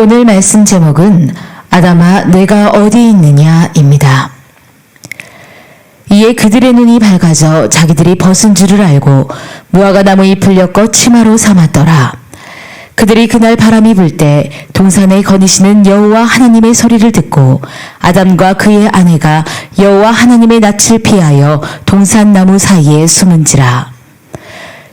오늘 말씀 제목은 아담아 내가 어디 있느냐입니다. 이에 그들의 눈이 밝아져 자기들이 벗은 줄을 알고 무화과 나무 잎을 엮어 치마로 삼았더라. 그들이 그날 바람이 불 때 동산에 거니시는 여호와 하나님의 소리를 듣고 아담과 그의 아내가 여호와 하나님의 낯을 피하여 동산 나무 사이에 숨은지라.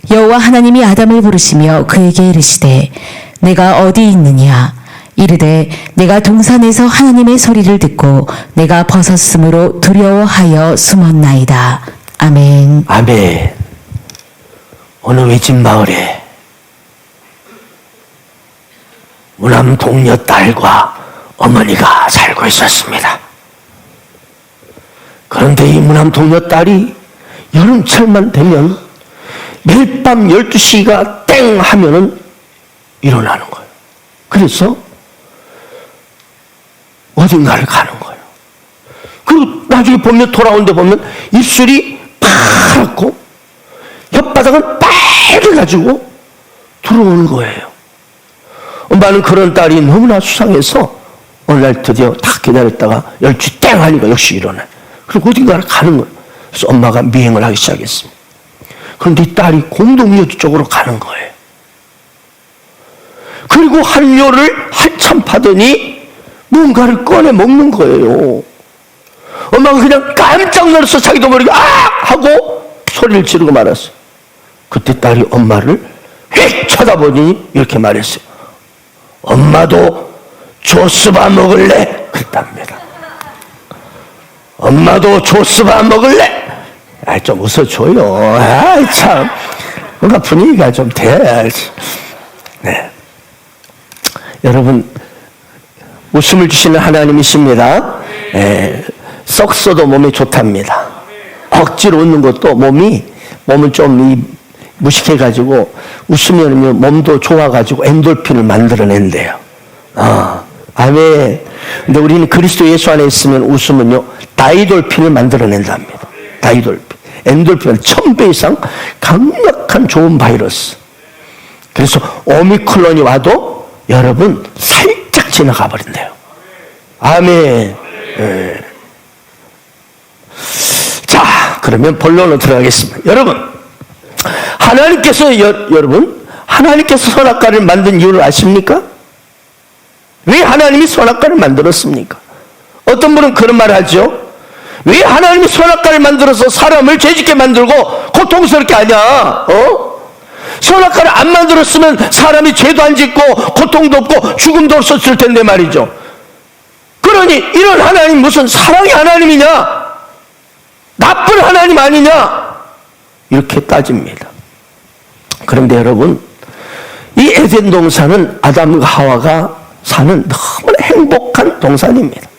여호와 하나님이 아담을 부르시며 그에게 이르시되 내가 어디 있느냐? 이르되 내가 동산에서 하나님의 소리를 듣고 내가 벗었으므로 두려워하여 숨었나이다. 아멘. 아멘. 어느 외집 마을에 무남 동녀 딸과 어머니가 살고 있었습니다. 그런데 이 무남 동녀 딸이 여름철만 되면 매일 밤 12시가 땡 하면은 일어나는 거예요. 그래서 어딘가를 가는 거예요. 그리고 나중에 보면 돌아오는데 보면 입술이 파랗고 혓바닥은 빨개가지고 들어오는 거예요. 엄마는 그런 딸이 너무나 수상해서 어느 날 드디어 다 기다렸다가 12시 땡 하니까 역시 일어나요. 그리고 어딘가를 가는 거예요. 그래서 엄마가 미행을 하기 시작했습니다. 그런데 이 딸이 공동묘지 쪽으로 가는 거예요. 그리고 한료를 한참 파더니 뭔가를 꺼내 먹는 거예요. 엄마가 그냥 깜짝 놀라서 자기도 모르게 아! 하고 소리를 지르고 말았어요. 그때 딸이 엄마를 휙 쳐다보니 이렇게 말했어요. 엄마도 조스바 먹을래? 그랬답니다. 엄마도 조스바 먹을래? 아, 좀 웃어줘요. 아, 참. 뭔가 분위기가 좀 돼야지. 네. 여러분, 웃음을 주시는 하나님이십니다. 썩 써도 몸에 좋답니다. 억지로 웃는 것도 몸을 좀 무식해가지고 웃으면 몸도 좋아가지고 엔돌핀을 만들어낸대요. 아멘. 근데 우리는 그리스도 예수 안에 있으면 웃으면요, 다이돌핀을 만들어낸답니다. 다이돌핀. 엔돌핀은 1000배 이상 강력한 좋은 바이러스. 그래서 오미크론이 와도 여러분 살짝 지나가 버린대요. 아멘. 네. 자, 그러면 본론으로 들어가겠습니다. 여러분, 하나님께서 선악과를 만든 이유를 아십니까? 왜 하나님이 선악과를 만들었습니까? 어떤 분은 그런 말을 하죠. 왜 하나님이 선악과를 만들어서 사람을 죄짓게 만들고 고통스럽게 하냐? 선악과를 안 만들었으면 사람이 죄도 안 짓고 고통도 없고 죽음도 없었을 텐데 말이죠. 그러니 이런 하나님 무슨 사랑의 하나님이냐? 나쁜 하나님 아니냐? 이렇게 따집니다. 그런데 여러분, 이 에덴 동산은 아담과 하와가 사는 너무나 행복한 동산입니다.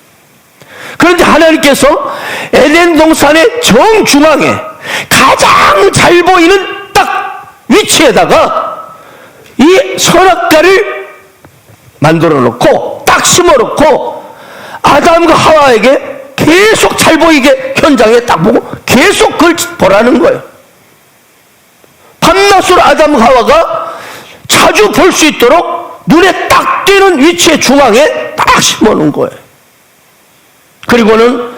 그런데 하나님께서 에덴 동산의 정중앙에 가장 잘 보이는 딱 위치에다가 이 선악과를 만들어 놓고 딱 심어 놓고 아담과 하와에게 계속 잘 보이게 현장에 딱 보고 계속 그걸 보라는 거예요. 밤낮으로 아담과 하와가 자주 볼 수 있도록 눈에 딱 띄는 위치의 중앙에 딱 심어 놓은 거예요. 그리고는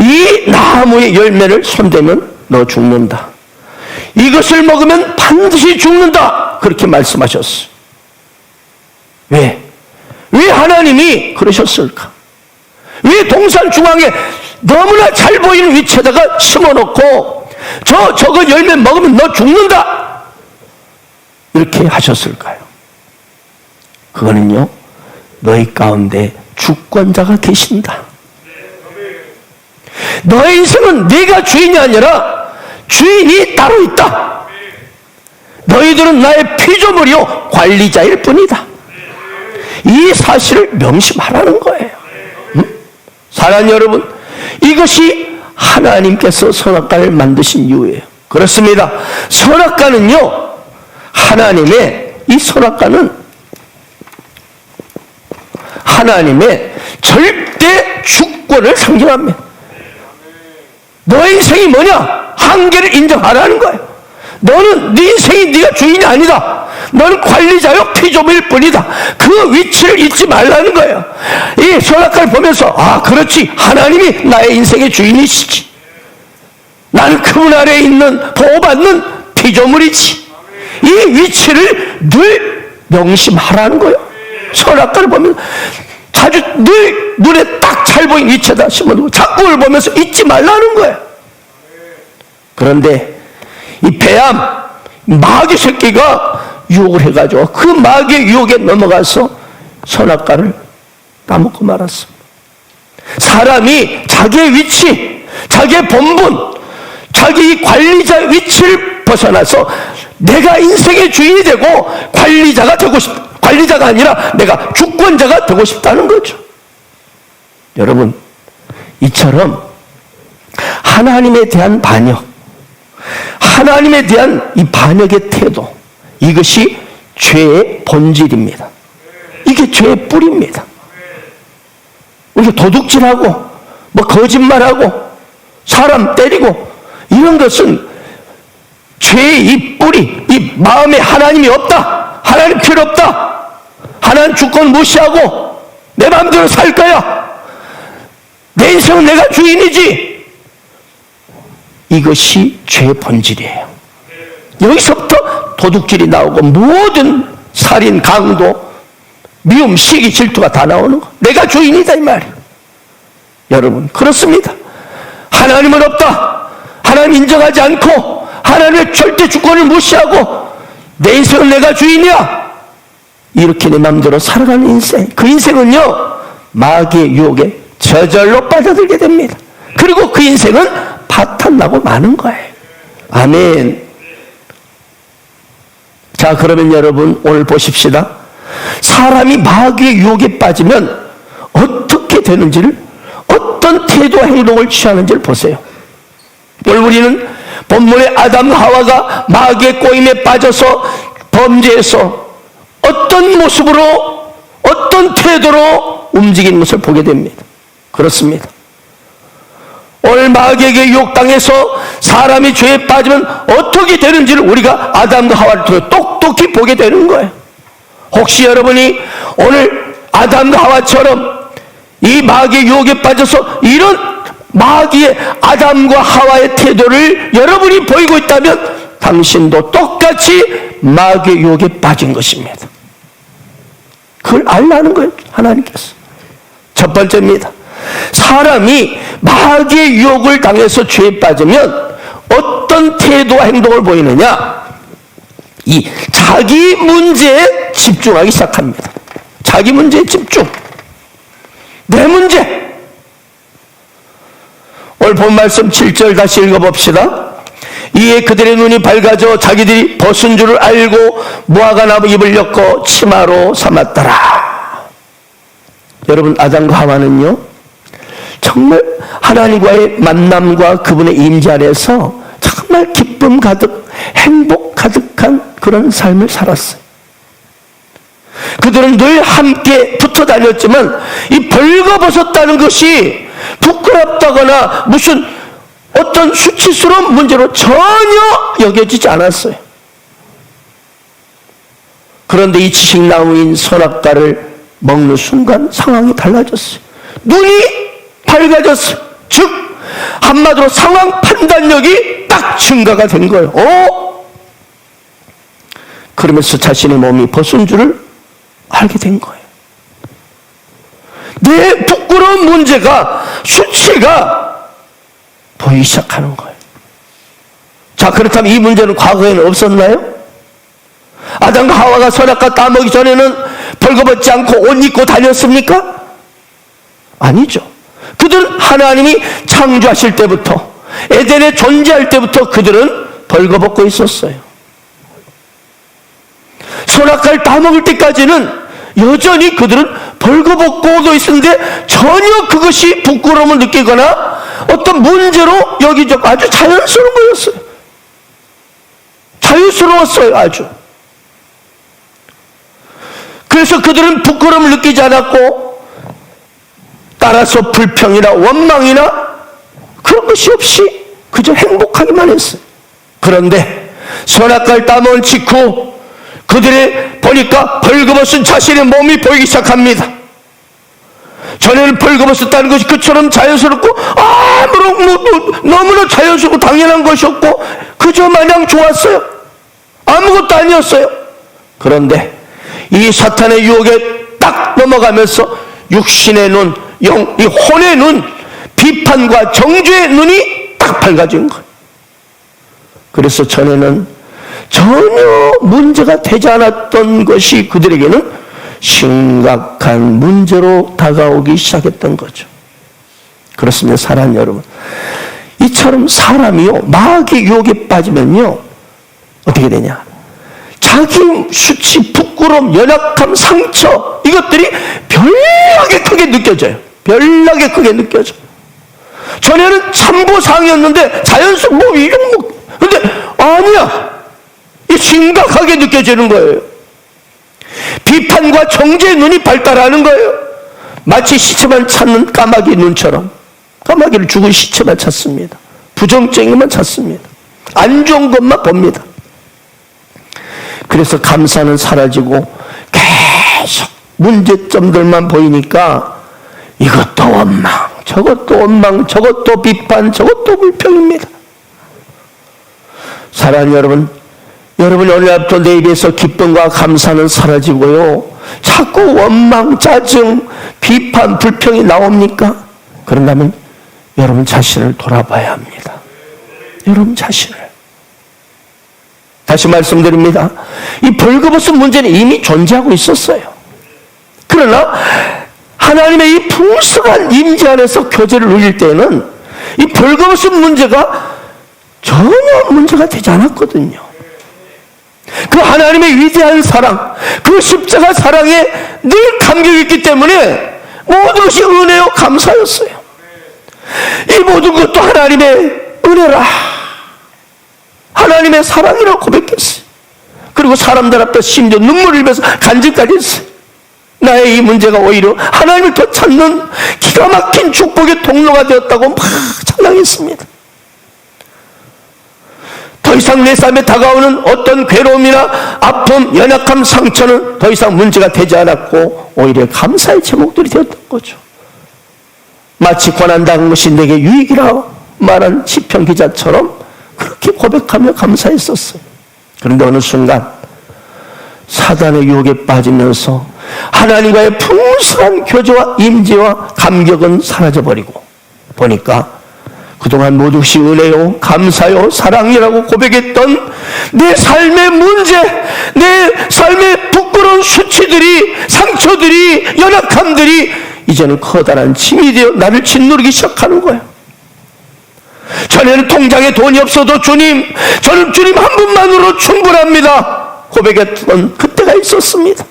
이 나무의 열매를 손대면 너 죽는다. 이것을 먹으면 반드시 죽는다. 그렇게 말씀하셨어요. 왜 하나님이 그러셨을까? 왜 동산 중앙에 너무나 잘 보이는 위치에다가 심어놓고 저거 열매 먹으면 너 죽는다. 이렇게 하셨을까요? 그거는요, 너희 가운데 주권자가 계신다. 너의 인생은 네가 주인이 아니라 주인이 따로 있다. 너희들은 나의 피조물이요 관리자일 뿐이다. 이 사실을 명심하라는 거예요. 사랑하는 여러분, 이것이 하나님께서 선악과를 만드신 이유예요. 그렇습니다. 선악과는요, 이 선악과는 하나님의 절대 주권을 상징합니다. 너의 인생이 뭐냐? 한계를 인정하라는 거예요. 너는 네 인생이 네가 주인이 아니다. 너는 관리자요 피조물 뿐이다. 그 위치를 잊지 말라는 거예요. 이 선악과를 보면서 그렇지, 하나님이 나의 인생의 주인이시지. 나는 그분 아래에 있는 보호받는 피조물이지. 이 위치를 늘 명심하라는 거예요. 선악과를 보면 자주 늘 눈에 딱 잘 보이는 위치에다 심어두고 자꾸 그걸 보면서 잊지 말라는 거예요. 그런데 이 뱀, 마귀 새끼가 유혹을 해가지고 그 마귀의 유혹에 넘어가서 선악과를 따먹고 말았습니다. 사람이 자기의 위치, 자기의 본분, 자기 관리자 위치를 벗어나서 내가 인생의 주인이 되고 관리자가 되고 관리자가 아니라 내가 주권자가 되고 싶다는 거죠. 여러분, 이처럼 하나님에 대한 반역, 하나님에 대한 이 반역의 태도, 이것이 죄의 본질입니다. 이게 죄의 뿌리입니다. 우리가 도둑질하고 거짓말하고 사람 때리고 이런 것은 죄의 이 뿌리, 이 마음에 하나님이 없다, 하나님 필요 없다, 하나님 주권 무시하고 내 마음대로 살 거야, 내 인생은 내가 주인이지, 이것이 죄의 본질이에요. 여기서부터 도둑질이 나오고 모든 살인, 강도, 미움, 시기, 질투가 다 나오는 거. 내가 주인이다 이 말이에요. 여러분, 그렇습니다. 하나님은 없다, 하나님 인정하지 않고 하나님의 절대 주권을 무시하고 내 인생은 내가 주인이야, 이렇게 내 마음대로 살아가는 인생, 그 인생은요 마귀의 유혹에 저절로 빠져들게 됩니다. 그리고 그 인생은 파탄나고 마는 거예요. 아멘. 자, 그러면 여러분 오늘 보십시다. 사람이 마귀의 유혹에 빠지면 어떻게 되는지를, 어떤 태도와 행동을 취하는지를 보세요. 오늘 우리는 본문의 아담과 하와가 마귀의 꼬임에 빠져서 범죄해서 어떤 모습으로, 어떤 태도로 움직이는 것을 보게 됩니다. 그렇습니다. 오늘 마귀에게 유혹당해서 사람이 죄에 빠지면 어떻게 되는지를 우리가 아담과 하와를 통해 똑똑히 보게 되는 거예요. 혹시 여러분이 오늘 아담과 하와처럼 이 마귀의 유혹에 빠져서 이런 마귀의 아담과 하와의 태도를 여러분이 보이고 있다면 당신도 똑같이 마귀의 유혹에 빠진 것입니다. 그걸 알라는 거예요, 하나님께서. 첫 번째입니다. 사람이 마귀의 유혹을 당해서 죄에 빠지면 어떤 태도와 행동을 보이느냐? 이 자기 문제에 집중하기 시작합니다. 자기 문제에 집중. 내 문제. 오늘 본 말씀 7절 다시 읽어봅시다. 이에 그들의 눈이 밝아져 자기들이 벗은 줄을 알고 무화과 나무 잎을 엮어 치마로 삼았더라. 여러분, 아담과 하와는요 정말 하나님과의 만남과 그분의 임재 안에서 정말 기쁨 가득, 행복 가득한 그런 삶을 살았어요. 그들은 늘 함께 붙어 다녔지만 이 벌거벗었다는 것이 부끄럽다거나 무슨 어떤 수치스러운 문제로 전혀 여겨지지 않았어요. 그런데 이 지식나무인 선악과를 먹는 순간 상황이 달라졌어요. 눈이 밝아졌어요. 즉 한마디로 상황 판단력이 딱 증가가 된 거예요. 그러면서 자신의 몸이 벗은 줄을 알게 된 거예요. 내 부끄러운 문제가, 수치가 보이기 시작하는 거예요. 자, 그렇다면 이 문제는 과거에는 없었나요? 아담과 하와가 선악과 따먹기 전에는 벌거벗지 않고 옷 입고 다녔습니까? 아니죠. 그들은 하나님이 창조하실 때부터, 에덴에 존재할 때부터 그들은 벌거벗고 있었어요. 선악과를 따먹을 때까지는 여전히 그들은 벌거벗고도 있었는데 전혀 그것이 부끄러움을 느끼거나 어떤 문제로 여기죠. 아주 자연스러운 거였어요. 자유스러웠어요, 아주. 그래서 그들은 부끄러움을 느끼지 않았고, 따라서 불평이나 원망이나 그런 것이 없이 그저 행복하기만 했어요. 그런데 선악과를 따먹은 직후 그들의 보니까 벌거벗은 자신의 몸이 보이기 시작합니다. 전에는 벌거벗었다는 것이 그처럼 자연스럽고 너무나 자연스럽고 당연한 것이었고 그저 마냥 좋았어요. 아무것도 아니었어요. 그런데 이 사탄의 유혹에 딱 넘어가면서 육신의 눈, 이 혼의 눈, 비판과 정죄의 눈이 딱 밝아진 거예요. 그래서 전에는 전혀 문제가 되지 않았던 것이 그들에게는 심각한 문제로 다가오기 시작했던 거죠. 그렇습니다. 사랑하는 여러분, 이처럼 사람이요 마귀 유혹에 빠지면요 어떻게 되냐, 자기 수치, 부끄러움, 연약함, 상처, 이것들이 별나게 크게 느껴져요. 별나게 크게 느껴져. 전에는 참고사항이었는데 자연스럽고 근데 아니야, 이 심각하게 느껴지는 거예요. 비판과 정죄의 눈이 발달하는 거예요. 마치 시체만 찾는 까마귀 눈처럼 까마귀를 죽은 시체만 찾습니다. 부정적인만 찾습니다. 안 좋은 것만 봅니다. 그래서 감사는 사라지고 계속 문제점들만 보이니까 이것도 원망, 저것도 원망, 저것도 비판, 저것도 불평입니다. 사랑하는 여러분, 여러분 오늘부터 내 입에서 기쁨과 감사는 사라지고요 자꾸 원망, 짜증, 비판, 불평이 나옵니까? 그런다면 여러분 자신을 돌아봐야 합니다. 여러분 자신을. 다시 말씀드립니다. 이 벌거벗은 문제는 이미 존재하고 있었어요. 그러나 하나님의 이 풍성한 임재 안에서 교제를 누릴 때는 이 벌거벗은 문제가 전혀 문제가 되지 않았거든요. 그 하나님의 위대한 사랑, 그 십자가 사랑에 늘 감격이 있기 때문에 모든 것이 은혜요 감사였어요. 이 모든 것도 하나님의 은혜라, 하나님의 사랑이라고 고백했어요. 그리고 사람들 앞에 심지어 눈물을 흘리면서 간증까지 했어요. 나의 이 문제가 오히려 하나님을 더 찾는 기가 막힌 축복의 통로가 되었다고 막 찬양했습니다. 더 이상 내 삶에 다가오는 어떤 괴로움이나 아픔, 연약함, 상처는 더 이상 문제가 되지 않았고 오히려 감사의 제목들이 되었던 거죠. 마치 고난당한 것이 내게 유익이라고 말한 시편 기자처럼 그렇게 고백하며 감사했었어요. 그런데 어느 순간 사단의 유혹에 빠지면서 하나님과의 풍성한 교제와 임재와 감격은 사라져버리고 보니까 그동안 모든 것이 은혜요 감사요 사랑이라고 고백했던 내 삶의 문제, 내 삶의 부끄러운 수치들이, 상처들이, 연약함들이 이제는 커다란 짐이 되어 나를 짓누르기 시작하는 거예요. 전에는 통장에 돈이 없어도 주님, 저는 주님 한 분만으로 충분합니다 고백했던 그때가 있었습니다.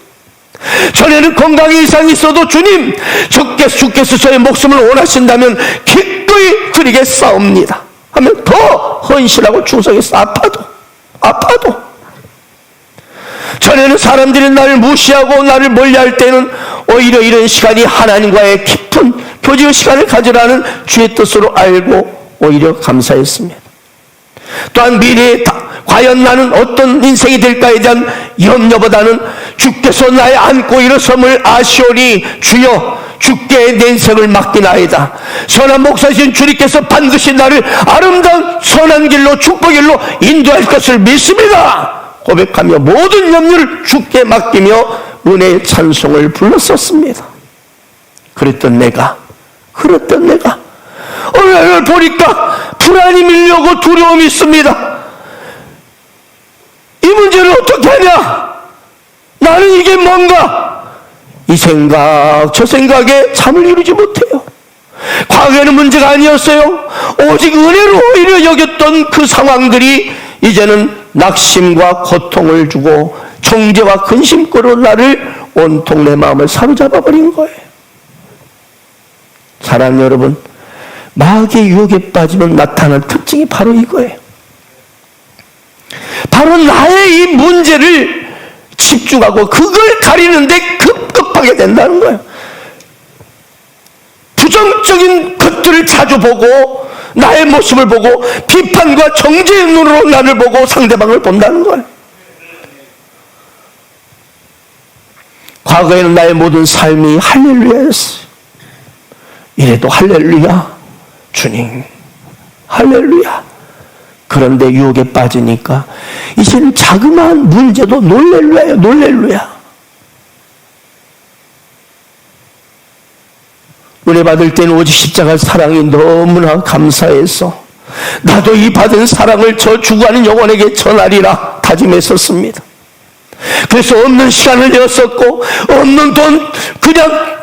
전에는 건강에 이상이 있어도 주님, 주께서 저의 목숨을 원하신다면 기꺼이 드리겠사옵니다 하면 더 헌신하고 충성해서 아파도 전에는 사람들이 나를 무시하고 나를 멀리할 때는 오히려 이런 시간이 하나님과의 깊은 교제의 시간을 가지라는 주의 뜻으로 알고 오히려 감사했습니다. 또한 미래에 과연 나는 어떤 인생이 될까에 대한 염려보다는 주께서 나의 안고 일어섬을 아시오니 주여 주께 내 인생을 맡기나이다. 선한 목사신 주님께서 반드시 나를 아름다운 선한 길로 축복의 길로 인도할 것을 믿습니다 고백하며 모든 염려를 주께 맡기며 은혜의 찬송을 불렀었습니다. 그랬던 내가 오늘 보니까 불안이 밀려오고 두려움이 있습니다. 이 문제를 어떻게 하냐? 나는 이게 뭔가? 이 생각 저 생각에 잠을 이루지 못해요. 과거에는 문제가 아니었어요. 오직 은혜로 오히려 여겼던 그 상황들이 이제는 낙심과 고통을 주고 정죄와 근심거로 나를 온통 내 마음을 사로잡아 버린 거예요. 사랑하는 여러분, 마귀의 유혹에 빠지면 나타나는 특징이 바로 이거예요. 바로 나의 이 문제를 집중하고 그걸 가리는데 급급하게 된다는 거예요. 부정적인 것들을 자주 보고 나의 모습을 보고 비판과 정죄의 눈으로 나를 보고 상대방을 본다는 거예요. 과거에는 나의 모든 삶이 할렐루야였어요. 이래도 할렐루야, 주님 할렐루야. 그런데 유혹에 빠지니까 이제는 자그마한 문제도 놀렐루야예요. 놀렐루야. 은혜 받을 때는 오직 십자가 사랑이 너무나 감사해서 나도 이 받은 사랑을 저 죽어가는 영혼에게 전하리라 다짐했었습니다. 그래서 없는 시간을 내었었고 없는 돈 그냥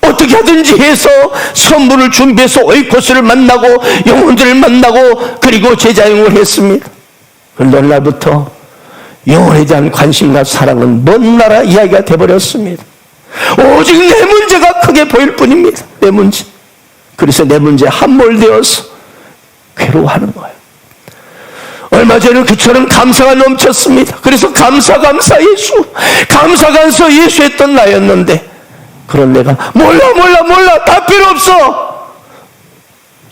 어떻게 하든지 해서 선물을 준비해서 오이코스를 만나고 영혼들을 만나고 그리고 제자행을 했습니다. 그런데 어느 날부터 영혼에 대한 관심과 사랑은 먼 나라 이야기가 되어버렸습니다. 오직 내 문제가 크게 보일 뿐입니다. 내 문제. 그래서 내 문제에 함몰되어서 괴로워하는 거예요. 얼마 전에 그처럼 감사가 넘쳤습니다. 그래서 감사 예수, 감사 예수 했던 나였는데 그런 내가 몰라 다 필요 없어.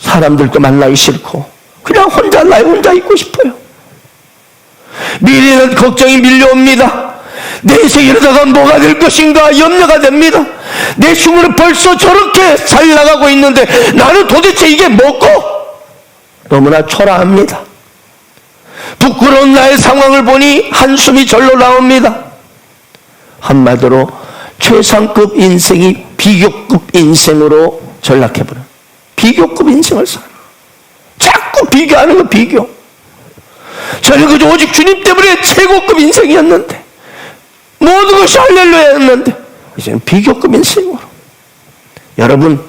사람들도 만나기 싫고 그냥 혼자 있고 싶어요. 미래는 걱정이 밀려옵니다. 내 인생 이러다가 뭐가 될 것인가 염려가 됩니다. 내 흉으로 벌써 저렇게 잘 나가고 있는데 나는 도대체 이게 뭐고? 너무나 초라합니다. 부끄러운 나의 상황을 보니 한숨이 절로 나옵니다. 한마디로 최상급 인생이 비교급 인생으로 전락해버려. 비교급 인생을 살아. 자꾸 비교하는 거 비교. 저는 그저 오직 주님 때문에 최고급 인생이었는데 모든 것이 할렐루야였는데 이제는 비교급 인생으로. 여러분,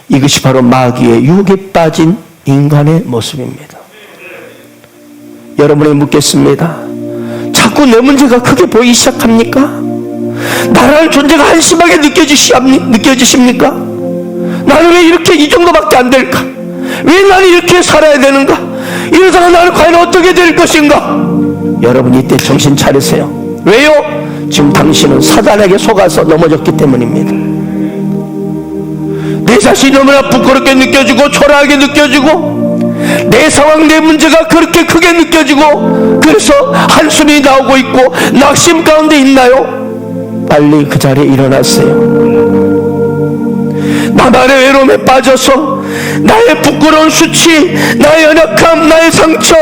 이것이 바로 마귀의 유혹에 빠진 인간의 모습입니다. 여러분에게 묻겠습니다. 자꾸 내 문제가 크게 보이기 시작합니까? 나라는 존재가 한심하게 느껴지십니까? 나는 왜 이렇게 이 정도밖에 안 될까? 왜 나는 이렇게 살아야 되는가? 이러다가 나는 과연 어떻게 될 것인가? 여러분, 이때 정신 차리세요. 왜요? 지금 당신은 사단에게 속아서 넘어졌기 때문입니다. 내 자신이 너무나 부끄럽게 느껴지고 초라하게 느껴지고 내 상황, 내 문제가 그렇게 크게 느껴지고 그래서 한숨이 나오고 있고 낙심 가운데 있나요? 빨리 그 자리에 일어나세요. 나만의 외로움에 빠져서 나의 부끄러운 수치, 나의 연약함, 나의 상처,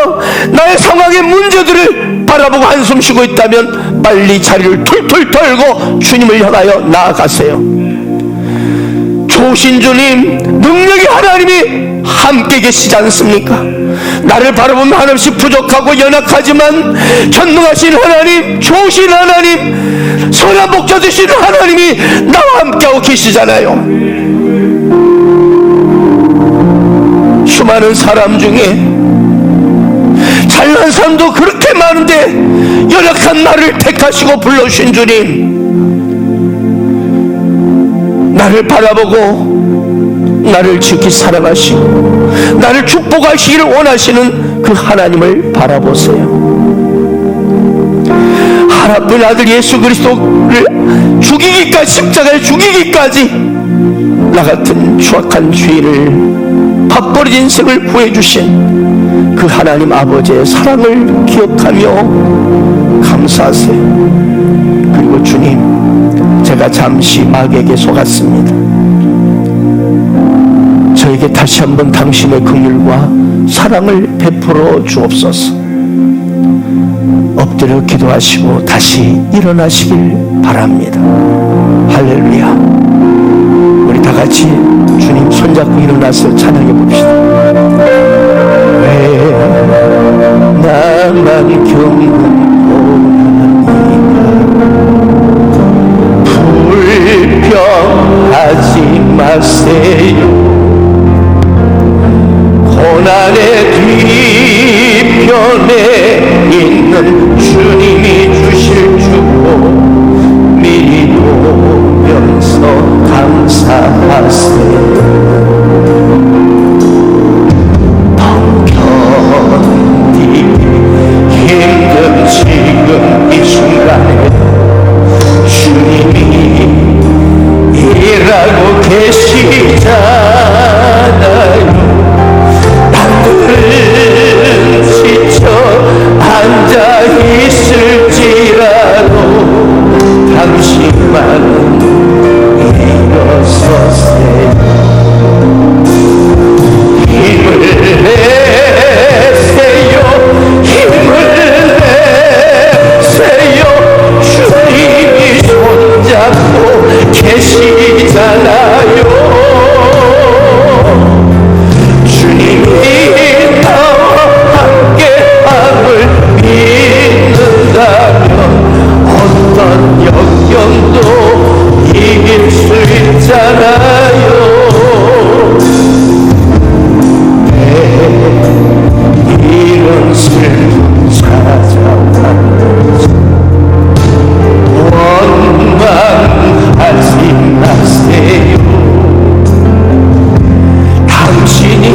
나의 상황의 문제들을 바라보고 한숨 쉬고 있다면 빨리 자리를 툴툴 털고 주님을 향하여 나아가세요. 좋으신 주님, 능력의 하나님이 함께 계시지 않습니까? 나를 바라보면 한없이 부족하고 연약하지만 전능하신 하나님, 좋으신 하나님, 선한 목자 되시는 하나님이 나와 함께하고 계시잖아요. 수많은 사람 중에 잘난 사람도 그렇게 많은데 연약한 나를 택하시고 불러주신 주님, 나를 바라보고 나를 지키 사랑하시고 나를 축복하시기를 원하시는 그 하나님을 바라보세요. 하나뿐인 아들 예수 그리스도를 죽이기까지, 십자가에 죽이기까지 나 같은 추악한 죄인을 밥벌이 인생을 구해주신 그 하나님 아버지의 사랑을 기억하며 감사하세요. 그리고 주님, 제가 잠시 마귀에게 속았습니다. 저에게 다시 한번 당신의 긍휼과 사랑을 베풀어 주옵소서. 엎드려 기도하시고 다시 일어나시길 바랍니다. 할렐루야. 우리 다 같이 주님 손잡고 일어나서 찬양해 봅시다. 왜 나만 겪는 불평하지 마세요. 고난의 뒤편에 있는 주님이 주실 주고 미리 보면서 감사하세요. 더 견디기 힘든 지금 이 순간에 주님이 일하고 계시잖아요. 계시잖아요. 이런 슬픔 찾아왔는지 원망하지 마세요. 당신이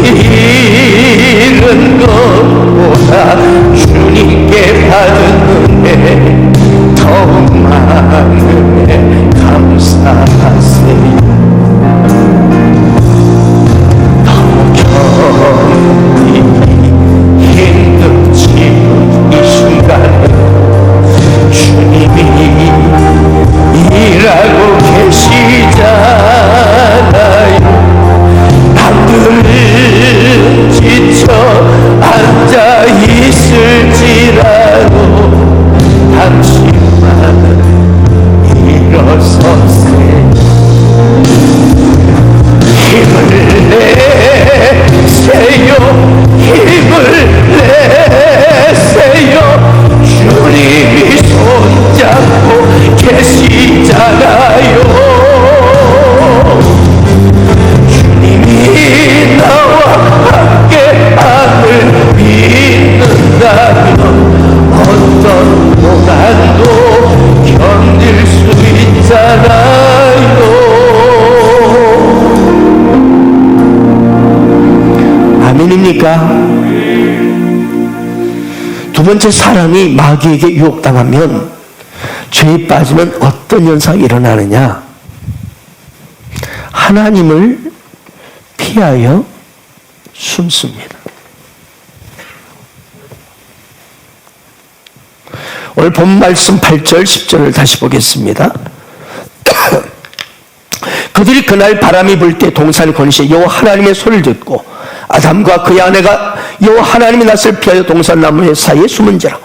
잃은 것보다 주님께 받은 은혜 더욱 많은 은혜 감사하세요. 너무 견디기 힘든 지금 이 순간에 주님이 일하고 계시잖아요. 남들은 지쳐 앉아 있을지라도 당신만은 일어서세요. 힘을 내세요. 힘을 내세요. 주님이 손잡고 계시잖아요. 주님이 나와 함께함을 믿는다면 어떤 고난도 견딜 수 있잖아요. 아멘입니까? 두 번째, 사람이 마귀에게 유혹당하면 죄에 빠지면 어떤 현상이 일어나느냐? 하나님을 피하여 숨습니다. 오늘 본 말씀 8절 10절을 다시 보겠습니다. 그들이 그날 바람이 불 때 동산의 거니시에 여호와 하나님의 소리를 듣고 아담과 그의 아내가 여호와 하나님의 낯을 피하여 동산나무 사이에 숨은지라.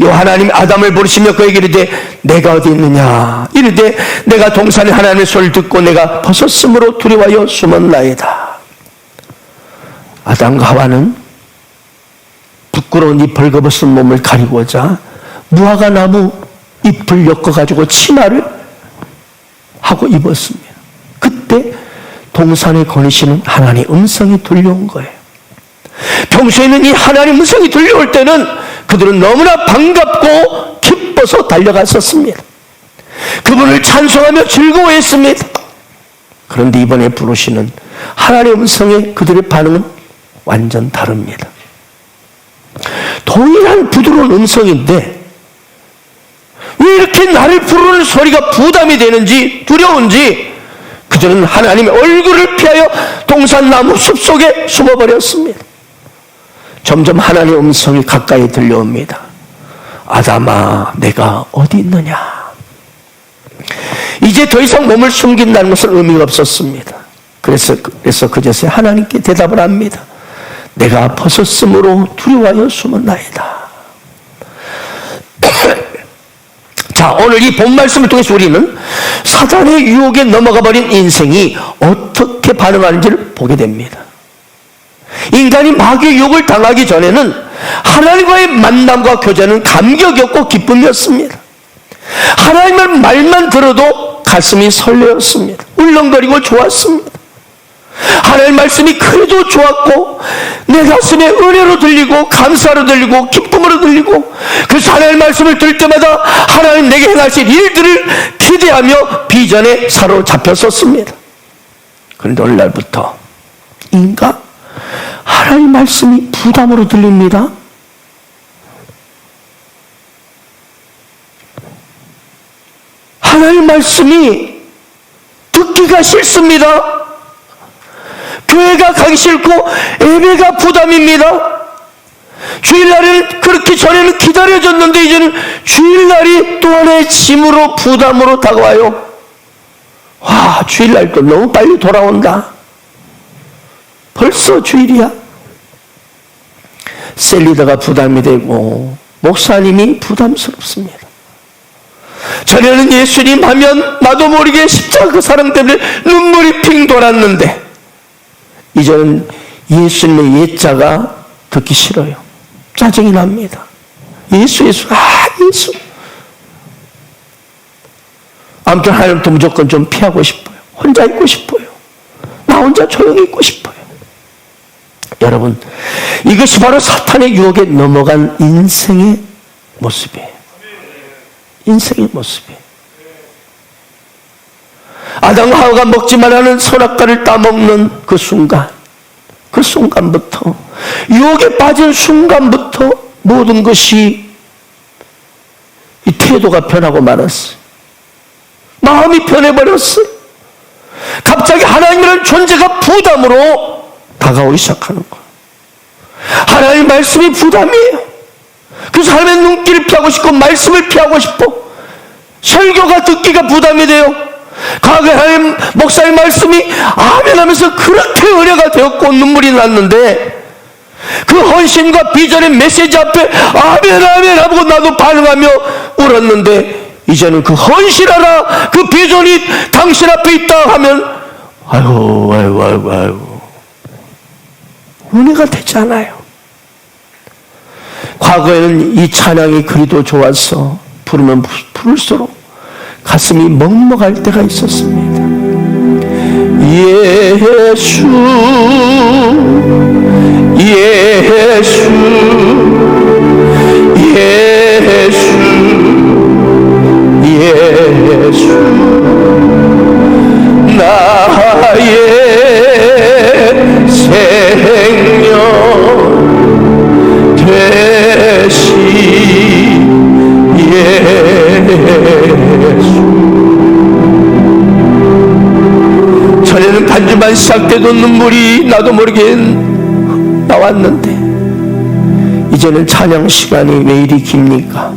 여호와 하나님이 아담을 부르시며 그에게 이르되 내가 어디 있느냐? 이르되 내가 동산의 하나님의 소리를 듣고 내가 벗었으므로 두려워하여 숨었나이다. 아담과 하와는 부끄러운 이 벌거벗은 몸을 가리고자 무화과 나무 잎을 엮어가지고 치마를 하고 입었습니다. 그때 동산에 거니시는 하나님의 음성이 들려온 거예요. 평소에는 이 하나님의 음성이 들려올 때는 그들은 너무나 반갑고 기뻐서 달려갔었습니다. 그분을 찬송하며 즐거워했습니다. 그런데 이번에 부르시는 하나님의 음성에 그들의 반응은 완전 다릅니다. 동일한 부드러운 음성인데 왜 이렇게 나를 부르는 소리가 부담이 되는지 두려운지 그들은 하나님의 얼굴을 피하여 동산나무 숲속에 숨어버렸습니다. 점점 하나님의 음성이 가까이 들려옵니다. 아담아, 내가 어디 있느냐? 이제 더 이상 몸을 숨긴다는 것은 의미가 없었습니다. 그래서 그제서야 하나님께 대답을 합니다. 내가 벗었으므로 두려워하여 숨었나이다. 자, 오늘 이 본 말씀을 통해서 우리는 사단의 유혹에 넘어가 버린 인생이 어떻게 반응하는지를 보게 됩니다. 인간이 마귀의 유혹을 당하기 전에는 하나님과의 만남과 교제는 감격이었고 기쁨이었습니다. 하나님의 말만 들어도 가슴이 설레었습니다. 울렁거리고 좋았습니다. 하나님의 말씀이 그래도 좋았고 내 가슴에 은혜로 들리고 감사로 들리고 기쁨으로 들리고, 그래서 하나님의 말씀을 들을 때마다 하나님 내게 행하실 일들을 기대하며 비전에 사로잡혔었습니다. 그런데 오늘날부터 인가 하나님의 말씀이 부담으로 들립니다. 하나님의 말씀이 듣기가 싫습니다. 교회가 가기 싫고 예배가 부담입니다. 주일날에는 그렇게 전에는 기다려졌는데 이제는 주일날이 또 하나의 짐으로 부담으로 다가와요. 와, 주일날도 너무 빨리 돌아온다. 벌써 주일이야. 셀리더가 부담이 되고 목사님이 부담스럽습니다. 전에는 예수님 하면 나도 모르게 십자가 그 사랑 때문에 눈물이 핑 돌았는데 이제는 예수님의 예자가 듣기 싫어요. 짜증이 납니다. 예수. 아무튼 하나님도 무조건 좀 피하고 싶어요. 혼자 있고 싶어요. 나 혼자 조용히 있고 싶어요. 여러분, 이것이 바로 사탄의 유혹에 넘어간 인생의 모습이에요. 인생의 모습이에요. 아담과 하와가 먹지 말라는 선악과를 따먹는 그 순간부터, 유혹에 빠진 순간부터 모든 것이 이 태도가 변하고 말았어요. 마음이 변해버렸어요. 갑자기 하나님이라는 존재가 부담으로 다가오기 시작하는 거예요. 하나님 말씀이 부담이에요. 그래서 하나님의 눈길을 피하고 싶고 말씀을 피하고 싶어. 설교가 듣기가 부담이 돼요. 과거에 하나님 목사의 말씀이 아멘 하면서 그렇게 은혜가 되었고 눈물이 났는데, 그 헌신과 비전의 메시지 앞에 아멘 아멘 하고 나도 반응하며 울었는데, 이제는 그 헌신하라 그 비전이 당신 앞에 있다 하면 아이고 은혜가 되지 않아요. 과거에는 이 찬양이 그리도 좋아서 부르면 부를수록 가슴이 먹먹할 때가 있었습니다. 예수 예수 예수 예수 나의 생명 되시 예수. 전에는 반주만 시작돼도 눈물이 나도 모르게 나왔는데, 이제는 찬양 시간이 왜 이리 깁니까?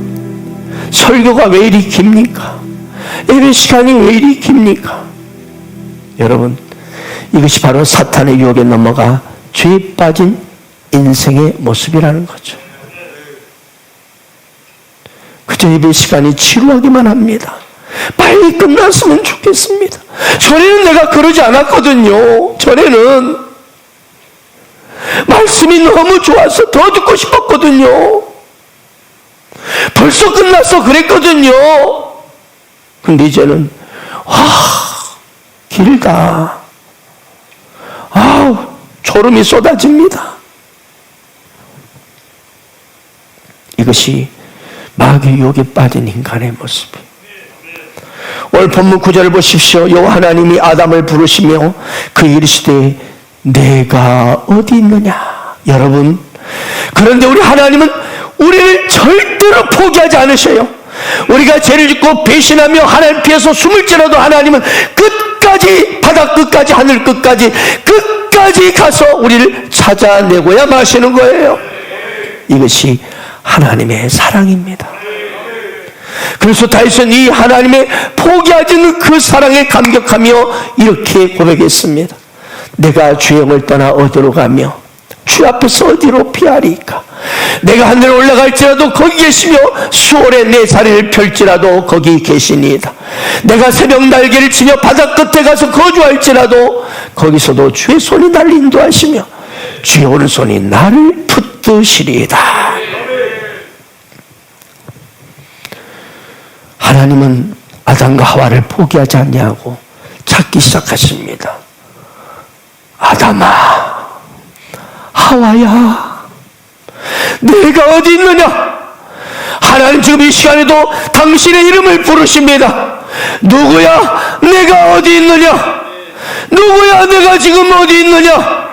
설교가 왜 이리 깁니까? 예배 시간이 왜 이리 깁니까? 여러분, 이것이 바로 사탄의 유혹에 넘어가 죄에 빠진 인생의 모습이라는 거죠. 그저 예배 시간이 지루하기만 합니다. 빨리 끝났으면 좋겠습니다. 전에는 내가 그러지 않았거든요. 전에는 말씀이 너무 좋아서 더 듣고 싶었거든요. 벌써 끝났어 그랬거든요. 근데 이제는 길다. 졸음이 쏟아집니다. 이것이 마귀의 유혹에 빠진 인간의 모습이에요. 오늘 본문 9절을 보십시오. 여호와 하나님이 아담을 부르시며 그 이르시되 내가 어디 있느냐. 여러분, 그런데 우리 하나님은 우리를 절대로 포기하지 않으셔요. 우리가 죄를 짓고 배신하며 하나님 피해서 숨을지라도 하나님은 끝까지, 바다 끝까지, 하늘 끝까지 가서 우리를 찾아내고야 마시는 거예요. 이것이 하나님의 사랑입니다. 그래서 다윗은 이 하나님의 포기하지 않는 그 사랑에 감격하며 이렇게 고백했습니다. 내가 주영을 떠나 어디로 가며 주 앞에서 어디로 피하리까? 내가 하늘에 올라갈지라도 거기 계시며 수월에 내 자리를 펼지라도 거기 계시니이다. 내가 새벽 날개를 치며 바다 끝에 가서 거주할지라도 거기서도 주의 손이 나를 인도하시며 주의 오른손이 나를 붙드시리이다. 하나님은 아담과 하와를 포기하지 않냐고 찾기 시작하십니다. 아담아, 하와야, 내가 어디 있느냐? 하나님 지금 이 시간에도 당신의 이름을 부르십니다. 누구야? 내가 어디 있느냐? 누구야? 내가 지금 어디 있느냐?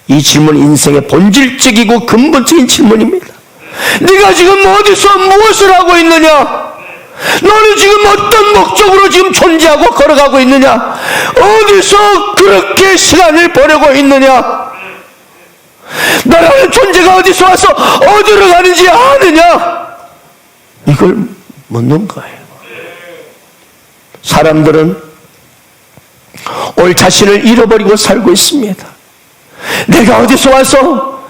이 질문은 인생의 본질적이고 근본적인 질문입니다. 네가 지금 어디서 무엇을 하고 있느냐? 너는 지금 어떤 목적으로 지금 존재하고 걸어가고 있느냐? 어디서 그렇게 시간을 보내고 있느냐? 나라는 존재가 어디서 와서 어디로 가는지 아느냐? 이걸 묻는 거예요. 사람들은 오늘 자신을 잃어버리고 살고 있습니다. 내가 어디서 와서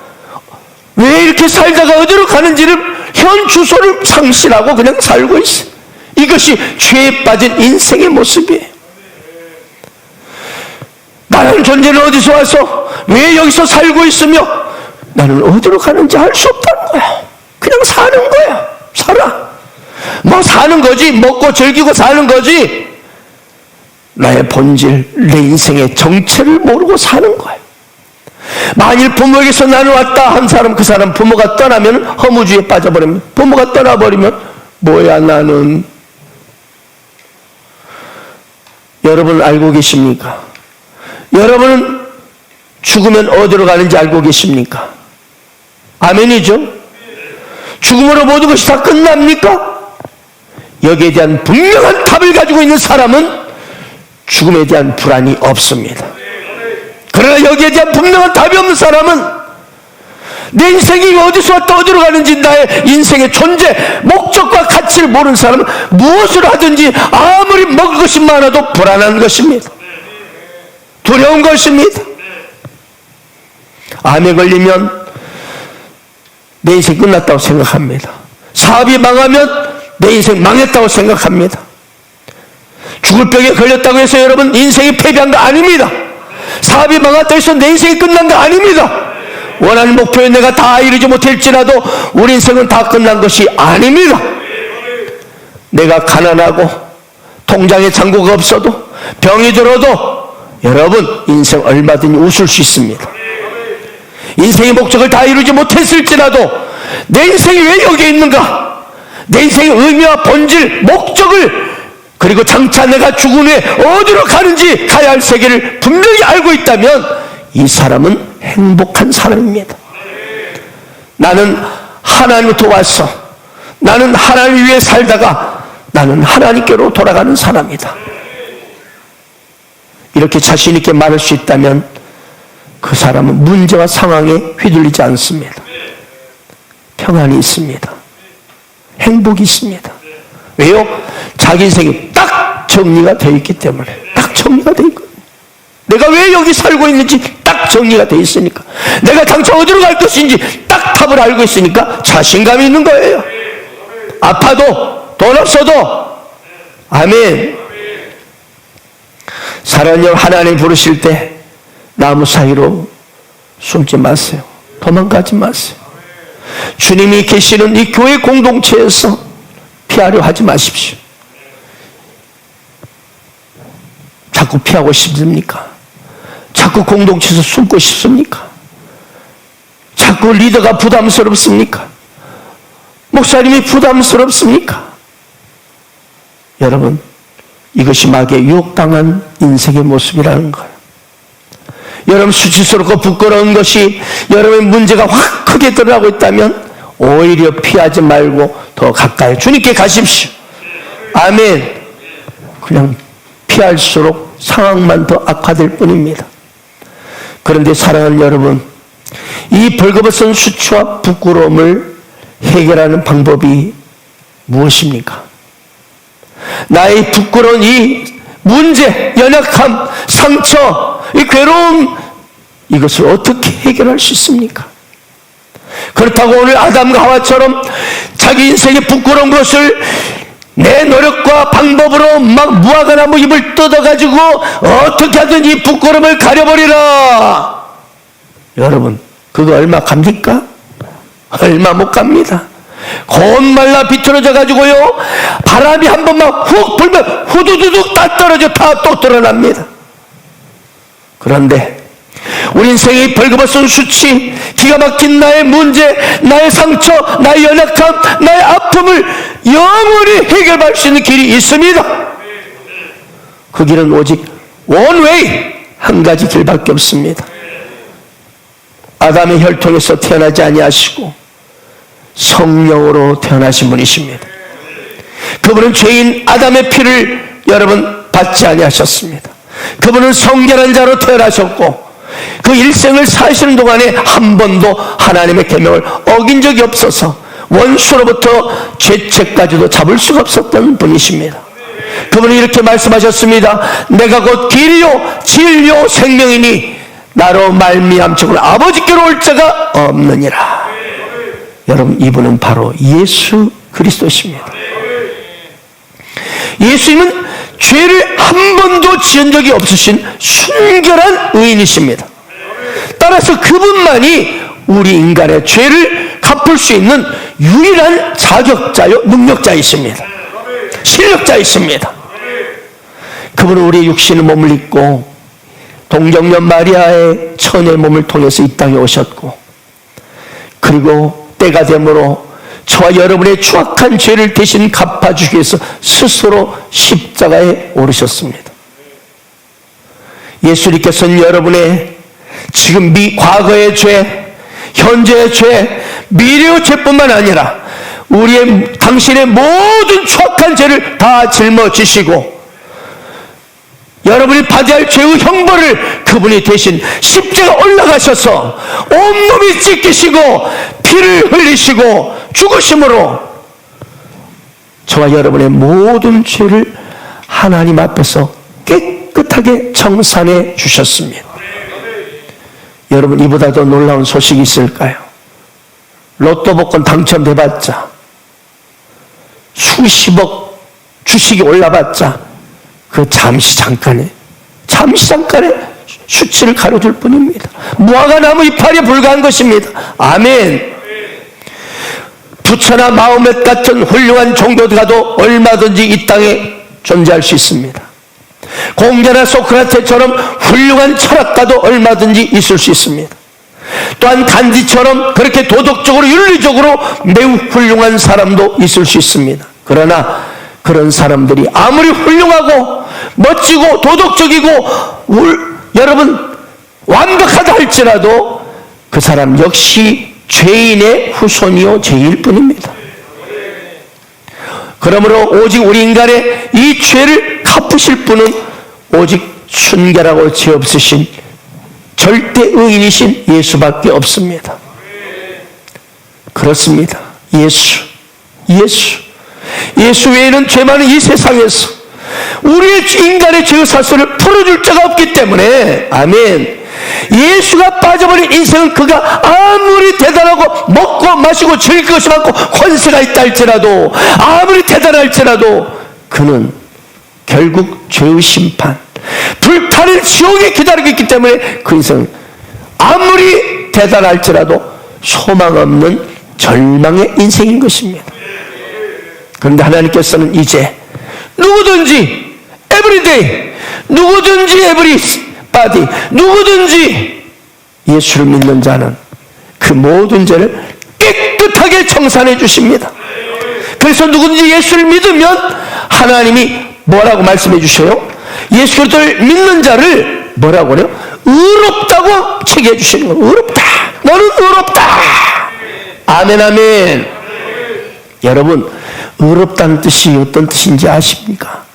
왜 이렇게 살다가 어디로 가는지를 현 주소를 상실하고 그냥 살고 있어요. 이것이 죄에 빠진 인생의 모습이에요. 나라는 존재는 어디서 와서 왜 여기서 살고 있으며 나는 어디로 가는지 알 수 없다는 거야. 그냥 사는 거야. 살아. 뭐 사는 거지. 먹고 즐기고 사는 거지. 나의 본질, 내 인생의 정체를 모르고 사는 거예요. 만일 부모에게서 나는 왔다 한 사람, 그 사람 부모가 떠나면 허무주의에 빠져버립니다. 부모가 떠나버리면 뭐야 나는. 여러분 알고 계십니까? 여러분은 죽으면 어디로 가는지 알고 계십니까? 아멘이죠? 죽음으로 모든 것이 다 끝납니까? 여기에 대한 분명한 답을 가지고 있는 사람은 죽음에 대한 불안이 없습니다. 그러나 여기에 대한 분명한 답이 없는 사람은 내 인생이 어디서 왔다 어디로 가는지, 나의 인생의 존재, 목적과 가치를 모르는 사람은 무엇을 하든지 아무리 먹을 것이 많아도 불안한 것입니다. 두려운 것입니다. 암에 걸리면 내 인생 끝났다고 생각합니다. 사업이 망하면 내 인생 망했다고 생각합니다. 죽을 병에 걸렸다고 해서 여러분 인생이 패배한 거 아닙니다. 사업이 망했다고 해서 내 인생이 끝난 거 아닙니다. 원하는 목표에 내가 다 이루지 못할지라도 우리 인생은 다 끝난 것이 아닙니다. 내가 가난하고 통장에 잔고가 없어도 병이 들어도 여러분 인생 얼마든지 웃을 수 있습니다. 인생의 목적을 다 이루지 못했을지라도 내 인생이 왜 여기 있는가, 내 인생의 의미와 본질, 목적을, 그리고 장차 내가 죽은 후에 어디로 가는지, 가야 할 세계를 분명히 알고 있다면 이 사람은 행복한 사람입니다. 나는 하나님부터 왔어, 나는 하나님 위해 살다가 나는 하나님께로 돌아가는 사람이다. 이렇게 자신 있게 말할 수 있다면 그 사람은 문제와 상황에 휘둘리지 않습니다. 평안이 있습니다. 행복이 있습니다. 왜요? 자기 인생이 딱 정리가 되어 있기 때문에. 딱 정리가 되어 있거든요. 내가 왜 여기 살고 있는지 딱 정리가 되어 있으니까, 내가 당초 어디로 갈 것인지 딱 답을 알고 있으니까 자신감이 있는 거예요. 아파도 돈 없어도. 아멘. 사랑하는 여러분, 하나님 부르실 때 나무 사이로 숨지 마세요. 도망가지 마세요. 주님이 계시는 이 교회 공동체에서 피하려 하지 마십시오. 자꾸 피하고 싶습니까? 자꾸 공동체에서 숨고 싶습니까? 자꾸 리더가 부담스럽습니까? 목사님이 부담스럽습니까? 여러분, 이것이 마귀에 유혹당한 인생의 모습이라는 거예요. 여러분 수치스럽고 부끄러운 것이 여러분의 문제가 확 크게 드러나고 있다면 오히려 피하지 말고 더 가까이 주님께 가십시오. 아멘. 그냥 피할수록 상황만 더 악화될 뿐입니다. 그런데 사랑하는 여러분, 이 벌거벗은 수치와 부끄러움을 해결하는 방법이 무엇입니까? 나의 부끄러운 이 문제, 연약함, 상처, 이 괴로움, 이것을 어떻게 해결할 수 있습니까? 그렇다고 오늘 아담과 하와처럼 자기 인생의 부끄러운 것을 내 노력과 방법으로 막 무화과 나무 잎을 뜯어가지고 어떻게 하든 이 부끄러움을 가려버리라. 여러분, 그거 얼마 갑니까? 얼마 못 갑니다. 곧 말라 비틀어져 가지고요, 바람이 한 번만 훅 불면 후두두둑 다 떨어져 다 또 드러납니다. 그런데 우리 인생이 벌거벗은 수치, 기가 막힌 나의 문제, 나의 상처, 나의 연약함, 나의 아픔을 영원히 해결할 수 있는 길이 있습니다. 그 길은 오직 one way, 한 가지 길밖에 없습니다. 아담의 혈통에서 태어나지 아니하시고 성령으로 태어나신 분이십니다. 그분은 죄인 아담의 피를 여러분 받지 아니하셨습니다. 그분은 성결한 자로 태어나셨고 그 일생을 사시는 동안에 한 번도 하나님의 계명을 어긴 적이 없어서 원수로부터 죄책까지도 잡을 수가 없었던 분이십니다. 그분은 이렇게 말씀하셨습니다. 내가 곧 길이요 진리요 생명이니 나로 말미암적으로 아버지께로 올 자가 없느니라. 여러분, 이분은 바로 예수 그리스도십니다. 예수님은 죄를 한 번도 지은 적이 없으신 순결한 의인이십니다. 따라서 그분만이 우리 인간의 죄를 갚을 수 있는 유일한 자격자요 능력자이십니다. 실력자이십니다. 그분은 우리의 육신의 몸을 입고 동정녀 마리아의 처녀의 몸을 통해서 이 땅에 오셨고, 그리고 때가 되므로 저와 여러분의 추악한 죄를 대신 갚아주기 위해서 스스로 십자가에 오르셨습니다. 예수님께서는 여러분의 지금 과거의 죄, 현재의 죄, 미래의 죄뿐만 아니라 당신의 모든 추악한 죄를 다 짊어지시고 여러분이 받아야 할 죄의 형벌을 그분이 대신 십자가 올라가셔서 온몸이 찢기시고 피를 흘리시고 죽으심으로 저와 여러분의 모든 죄를 하나님 앞에서 깨끗하게 청산해 주셨습니다. 여러분, 이보다 더 놀라운 소식이 있을까요? 로또 복권 당첨돼봤자, 수십억 주식이 올라봤자 그 잠시 잠깐의 수치를 가로줄 뿐입니다. 무화과 나무 이파리에 불과한 것입니다. 아멘. 부처나 마호멧 같은 훌륭한 종교가도 얼마든지 이 땅에 존재할 수 있습니다. 공자나 소크라테처럼 훌륭한 철학가도 얼마든지 있을 수 있습니다. 또한 간디처럼 그렇게 도덕적으로 윤리적으로 매우 훌륭한 사람도 있을 수 있습니다. 그러나 그런 사람들이 아무리 훌륭하고 멋지고 도덕적이고 여러분 완벽하다 할지라도 그 사람 역시 죄인의 후손이요 죄일 뿐입니다. 그러므로 오직 우리 인간의 이 죄를 갚으실 분은 오직 순결하고 죄 없으신 절대 의인이신 예수밖에 없습니다. 그렇습니다. 예수 외에는 죄 많은 이 세상에서 우리의 인간의 죄의 사슬을 풀어줄 자가 없기 때문에, 아멘, 예수가 빠져버린 인생은 그가 아무리 대단하고 먹고 마시고 즐길 것이 많고 권세가 있다 할지라도, 아무리 대단할지라도 그는 결국 죄의 심판, 불타는 지옥이 기다리고 있기 때문에 그 인생은 아무리 대단할지라도 소망 없는 절망의 인생인 것입니다. 그런데 하나님께서는 이제 누구든지 everyday, 누구든지 everybody, 누구든지 예수를 믿는 자는 그 모든 죄를 깨끗하게 청산해 주십니다. 그래서 누구든지 예수를 믿으면 하나님이 뭐라고 말씀해 주셔요? 예수 그리스도를 믿는 자를 뭐라고 그래요? 의롭다고 체계해 주시는 거예요. 의롭다, 너는 의롭다. 아멘, 아멘. 여러분, 의롭다는 뜻이 어떤 뜻인지 아십니까?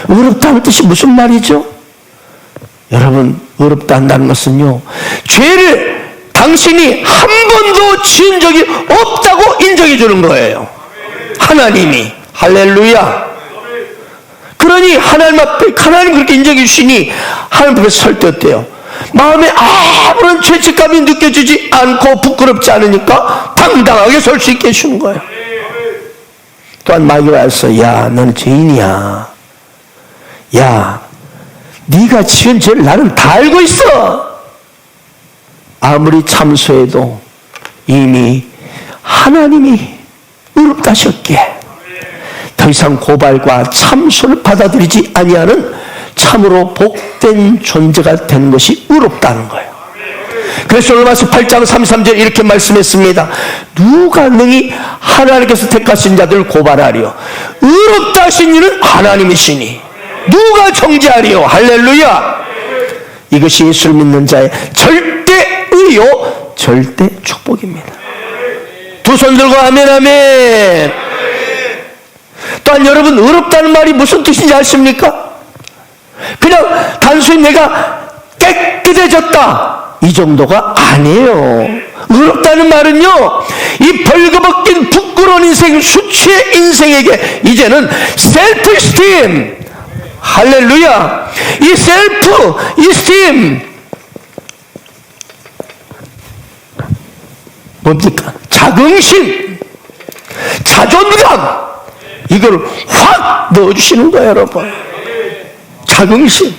의롭다는 뜻이 무슨 말이죠? 여러분, 의롭다 한다는 것은요, 죄를 당신이 한 번도 지은 적이 없다고 인정해 주는 거예요. 하나님이. 할렐루야. 그러니 하나님 앞에, 하나님 그렇게 인정해 주시니 하나님 앞에 설 때 어때요? 마음에 아무런 죄책감이 느껴지지 않고 부끄럽지 않으니까 당당하게 설 수 있게 해주는 거예요. 또한 마귀가 와서, 야, 너는 죄인이야. 야, 네가 지은 죄를 나는 다 알고 있어. 아무리 참소해도 이미 하나님이 의롭다 하셨기에 더 이상 고발과 참소를 받아들이지 아니하는 참으로 복된 존재가 되는 것이 의롭다는 거예요. 그래서 로마서 8장 33절 이렇게 말씀했습니다. 누가 능히 하나님께서 택하신 자들을 고발하리요? 의롭다 하신 이는 하나님이시니 누가 정죄하리요? 할렐루야. 이것이 예수를 믿는 자의 절대 의요 절대 축복입니다. 두 손 들고 아멘, 아멘. 또한 여러분, 의롭다는 말이 무슨 뜻인지 아십니까? 그냥 단순히 내가 깨끗해졌다 이 정도가 아니에요. 의롭다는 말은요, 이 벌거벗긴 부끄러운 인생, 수치의 인생에게 이제는 셀프 이스팀, 할렐루야, 이 셀프 이스팀 뭡니까? 자긍심, 자존감, 이걸 확 넣어주시는 거예요, 여러분. 자긍심.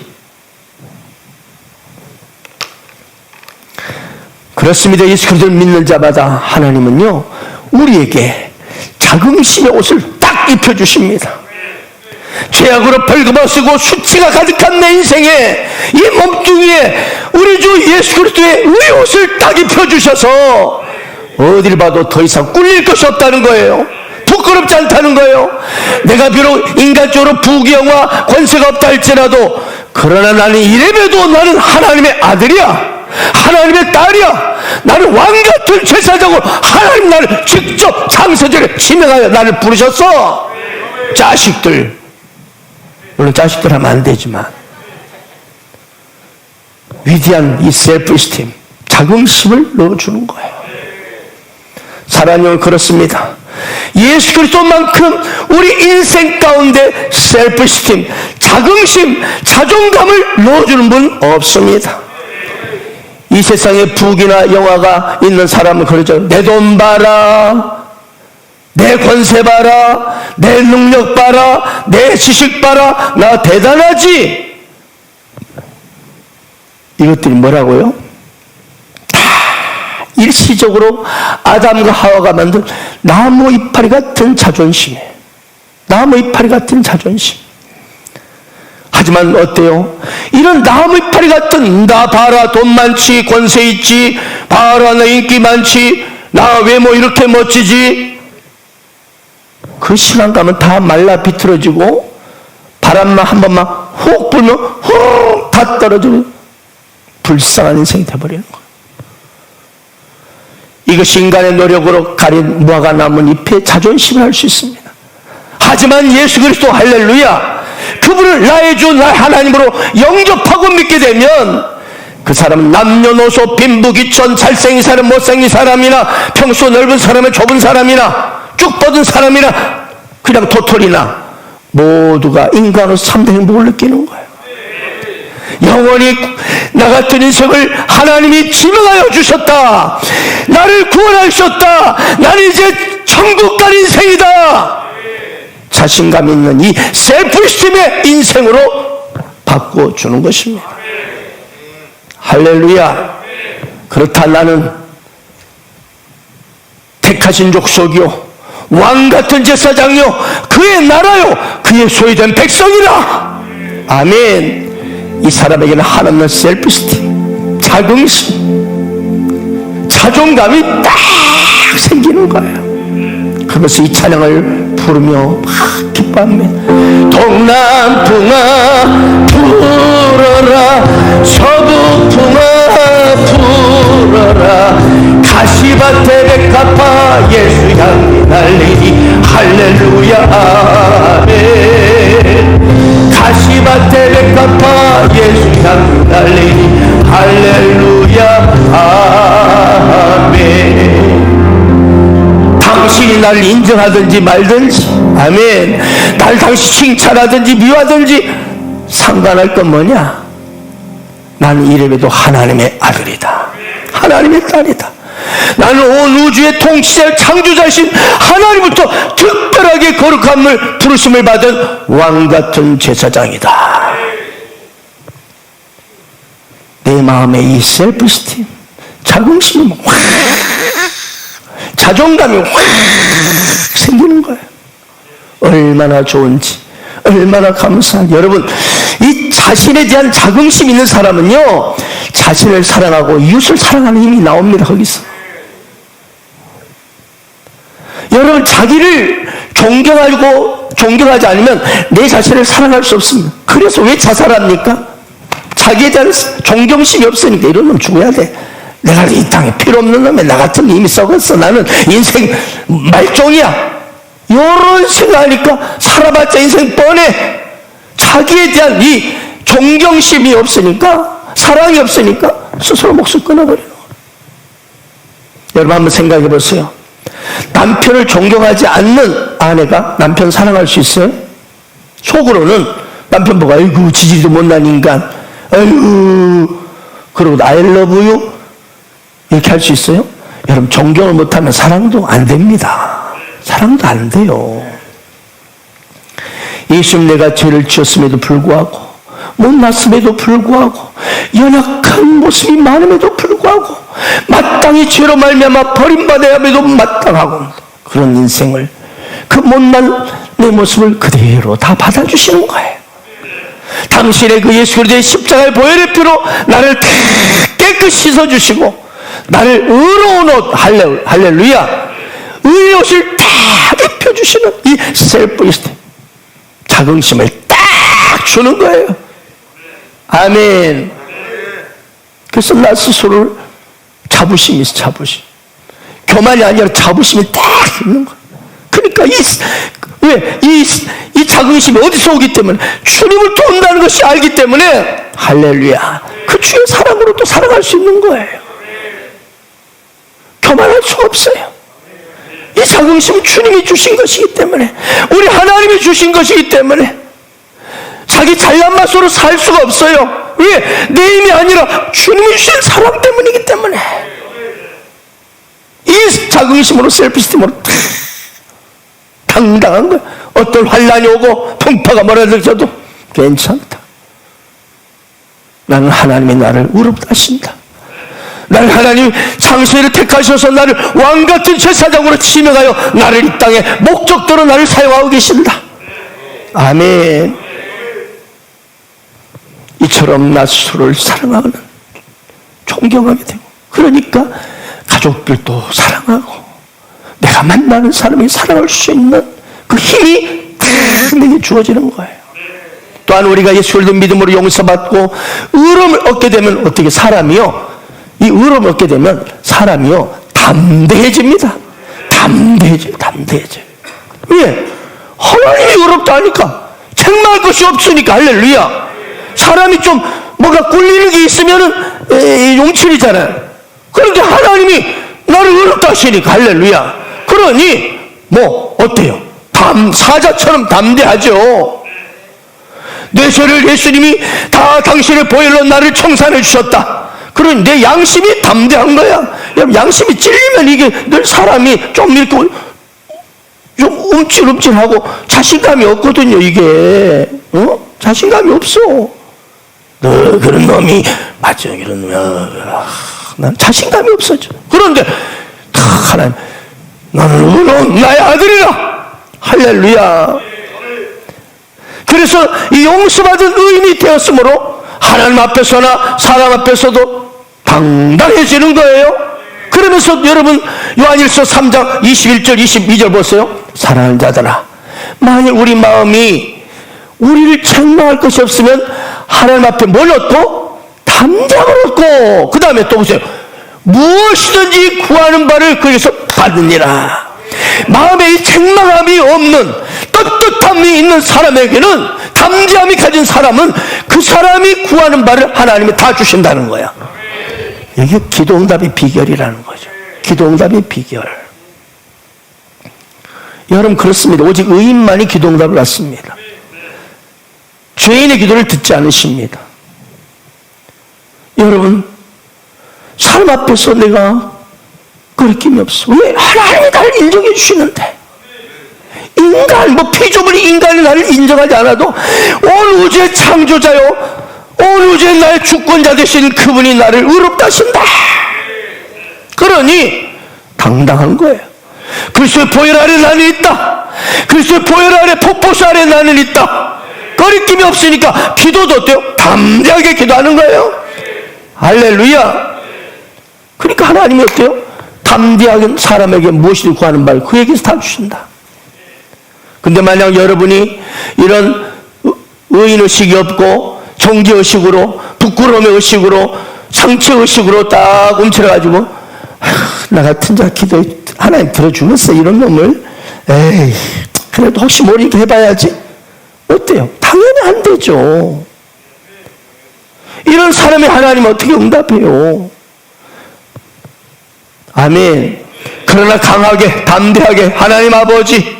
그렇습니다. 예수 그리스도를 믿는 자마다 하나님은요, 우리에게 자긍심의 옷을 딱 입혀주십니다. 죄악으로 벌거벗고 수치가 가득한 내 인생에 이 몸뚱이에 우리 주 예수 그리스도의 의의 옷을 딱 입혀주셔서 어딜 봐도 더 이상 꿀릴 것이 없다는 거예요. 부끄럽지 않다는 거예요. 내가 비록 인간적으로 부귀영화 권세가 없다 할지라도 그러나 나는 이래봬도 나는 하나님의 아들이야, 하나님의 딸이야. 나는 왕같은 제사장으로 하나님 나를 직접 창세전에 지명하여 나를 부르셨어. 자식들, 물론 자식들 하면 안 되지만 위대한 이 셀프스팀, 자긍심을 넣어주는 거예요. 사랑하는 그렇습니다. 예수 그리스도만큼 우리 인생 가운데 셀프스팀, 자긍심, 자존감을 넣어주는 분 없습니다. 이 세상에 부귀나 영화가 있는 사람은 그러죠. 내 돈 봐라, 내 권세 봐라, 내 능력 봐라, 내 지식 봐라, 나 대단하지. 이것들이 뭐라고요? 다 일시적으로 아담과 하와가 만든 나무 이파리 같은 자존심이에요. 나무 이파리 같은 자존심. 하지만 어때요? 이런 나무 이파리 같은 나 봐라, 돈 많지, 권세 있지, 봐라, 나 인기 많지, 나 외모 이렇게 멋지지. 그 시간 가면 다 말라 비틀어지고 바람만 한 번만 훅 불면 훅 다 떨어지고 불쌍한 인생이 되어버리는 거예요. 이것이 인간의 노력으로 가린 무화과 나무 잎의 자존심을 할 수 있습니다. 하지만 예수 그리스도 할렐루야, 그분을 나의 주 나의 하나님으로 영접하고 믿게 되면 그 사람은 남녀노소 빈부귀천, 잘생긴 사람 못생긴 사람이나 평소 넓은 사람이나 좁은 사람이나 쭉 뻗은 사람이나 그냥 도토리나 모두가 인간으로 3대 행복을 느끼는 거예요. 영원히 나 같은 인생을 하나님이 지명하여 주셨다, 나를 구원하셨다, 나는 이제 천국 갈 인생이다. 자신감 있는 이 셀프스팀의 인생으로 바꿔주는 것입니다. 할렐루야. 그렇다, 나는 택하신 족속이요 왕같은 제사장이요 그의 나라요 그의 소유된 백성이라. 아멘. 이 사람에게는 한없는 셀프스팀, 자긍심, 자존감이 딱 생기는 거예요. 그래서 이 찬양을 부르며 막 기뻐합니다. 동남풍아 불어라, 서북풍아 불어라, 가시밭에 백합화 예수 향기 날리니 할렐루야 아멘. 가시밭에 백합화 예수 향기 날리니 할렐루야 아멘. 당신이 날 인정하든지 말든지, 아멘, 날 당신 칭찬하든지 미워하든지 상관할 건 뭐냐? 나는 이래봬도 하나님의 아들이다, 하나님의 딸이다. 나는 온 우주의 통치자 창조자이신 하나님부터 특별하게 거룩함을 부르심을 받은 왕같은 제사장이다. 내 마음에 이 셀프스팀, 자긍심이 확, 자존감이 확 생기는 거예요. 얼마나 좋은지, 얼마나 감사한지. 여러분, 이 자신에 대한 자긍심 있는 사람은요, 자신을 사랑하고 이웃을 사랑하는 힘이 나옵니다. 거기서 여러분, 자기를 존경하지 않으면 내 자신을 사랑할 수 없습니다. 그래서 왜 자살합니까? 자기에 대한 존경심이 없으니까. 이런 놈 죽어야 돼. 내가 이 땅에 필요 없는 놈에 나 같은 놈이 썩었어, 나는 인생 말종이야, 이런 생각하니까 살아봤자 인생 뻔해. 자기에 대한 이 존경심이 없으니까, 사랑이 없으니까 스스로 목숨 끊어버려요. 여러분 한번 생각해 보세요. 남편을 존경하지 않는 아내가 남편 사랑할 수 있어요? 속으로는 남편 보고 아이고 지지리도 못난 인간, 아이고, 그러고 I love you 이렇게 할 수 있어요? 여러분, 존경을 못하면 사랑도 안 됩니다. 사랑도 안 돼요. 예수님, 내가 죄를 지었음에도 불구하고, 못났음에도 불구하고, 연약한 모습이 많음에도 불구하고, 마땅히 죄로 말미암아 버림받아야 함에도 마땅하고, 그런 인생을, 그 못난 내 모습을 그대로 다 받아주시는 거예요. 당신의 그 예수 그리스도의 십자가의 보혈의 피로 나를 다 깨끗이 씻어주시고 나를 의로운 옷, 할렐루야, 의의 옷을 다 입혀주시는 이 셀프리스트, 자긍심을 딱 주는 거예요. 아멘. 그래서 나 스스로를 자부심이 있어, 자부심. 교만이 아니라 자부심이 딱 있는 거예요. 그러니까 이 자긍심이 어디서 오기 때문에 주님을 돕는다는 것이 알기 때문에 할렐루야, 그 주의 사랑으로 또 살아갈 수 있는 거예요. 교만할 수 없어요. 이 자긍심은 주님이 주신 것이기 때문에, 우리 하나님이 주신 것이기 때문에 자기 잘난 맛으로 살 수가 없어요. 왜? 내 힘이 아니라 주님이 주신 사랑 때문이기 때문에. 이 자긍심으로, 셀피스템으로 당당한 거야. 어떤 환란이 오고 풍파가 몰아들쳐도 괜찮다. 나는 하나님이 나를 의롭다 하신다. 나를 하나님 창세를 택하셔서 나를 왕같은 제사장으로 지명하여 나를 이 땅에 목적대로 나를 사용하고 계신다. 아멘. 이처럼 나 스스로를 사랑하는, 존경하게 되고, 그러니까 가족들도 사랑하고 내가 만나는 사람이 사랑할 수 있는 그 힘이 다 내게 주어지는 거예요. 또한 우리가 예수 그리스도 믿음으로 용서받고 의로움을 얻게 되면 어떻게 사람이요, 이 의로움을 얻게 되면 사람이요 담대해집니다. 담대해져요. 왜? 하나님이 의롭다 하니까, 책망할 것이 없으니까. 할렐루야. 사람이 좀 뭔가 꿀리는 게 있으면은 용칠이잖아요. 그런데 하나님이 나를 의롭다 하시니까, 할렐루야. 그러니 뭐 어때요? 사자처럼 담대하죠. 내 죄를 예수님이 다 당신의 보혈로 나를 청산해 주셨다. 그러니 내 양심이 담대한 거야. 여러분, 양심이 찔리면 이게 늘 사람이 좀 이렇게 좀 움찔움찔하고 자신감이 없거든요. 이게 자신감이 없어. 너 그런 놈이 맞죠? 이런 난 자신감이 없어져. 그런데 하나님, 너는 의로운 나의 아들이라. 할렐루야. 그래서 이 용서받은 의인이 되었으므로 하나님 앞에서나 사람 앞에서도 당당해지는 거예요. 그러면서 여러분, 요한일서 3장 21절 22절 보세요. 사랑하는 자들아, 만일 우리 마음이 우리를 책망할 것이 없으면 하나님 앞에 뭘 얻고? 담대함을 얻고, 그 다음에 또 보세요. 무엇이든지 구하는 바를 거기서 받으니라. 마음에 이 책망함이 없는, 떳떳함이 있는 사람에게는, 담대함이 가진 사람은 그 사람이 구하는 바를 하나님이 다 주신다는 거야. 이게 기도응답의 비결이라는 거죠. 기도응답의 비결. 여러분, 그렇습니다. 오직 의인만이 기도응답을 받습니다. 죄인의 기도를 듣지 않으십니다. 여러분, 사람 앞에서 내가 거리낌이 없어. 왜? 하나님이 나를 인정해 주시는데. 인간, 피조물이 인간이 나를 인정하지 않아도 온 우주의 창조자요, 온 우주의 나의 주권자 되신 그분이 나를 의롭다 하신다. 그러니 당당한 거예요. 그리스도의 보혈 아래 나는 있다. 그리스도의 보혈 아래, 폭포수 아래 나는 있다. 거리낌이 없으니까 기도도 어때요? 담대하게 기도하는 거예요. 할렐루야. 그러니까 하나님이 어때요? 담대하게 사람에게 무엇이든 구하는 바를 그에게서 다 주신다. 근데 만약 여러분이 이런 의인의식이 없고 정죄의식으로, 부끄러움의 의식으로, 상처의식으로 딱 움츠려가지고, 나 같은 자 기도에 하나님 들어주겠어, 이런 놈을. 에이, 그래도 혹시 모르니까 해봐야지. 어때요? 당연히 안 되죠. 이런 사람이 하나님 어떻게 응답해요? 아멘. 그러나 강하게, 담대하게, 하나님 아버지,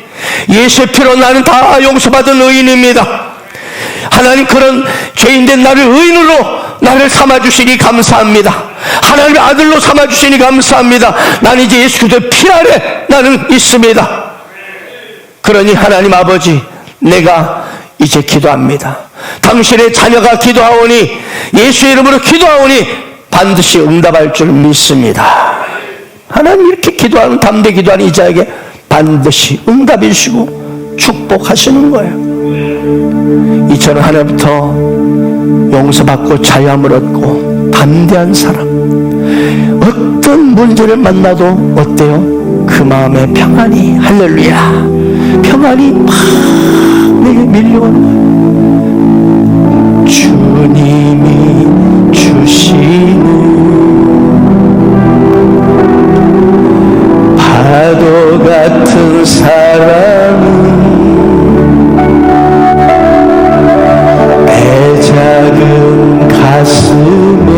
예수의 피로 나는 다 용서받은 의인입니다. 하나님, 그런 죄인된 나를 의인으로 나를 삼아주시니 감사합니다. 하나님의 아들로 삼아주시니 감사합니다. 나는 이제 예수 그리스도의 피 아래 나는 있습니다. 그러니 하나님 아버지, 내가 이제 기도합니다. 당신의 자녀가 기도하오니, 예수의 이름으로 기도하오니 반드시 응답할 줄 믿습니다. 하나님, 이렇게 기도하는, 담대 기도하는 이 자에게 반드시 응답해 주시고 축복하시는 거예요. 이처럼 하나님부터 용서받고 자유함을 얻고 담대한 사람, 어떤 문제를 만나도 어때요? 그 마음에 평안이, 할렐루야, 평안이 막 내게 밀려오는 거예요. 주님이 주시는 파도 같은 사랑은 애 작은 가슴에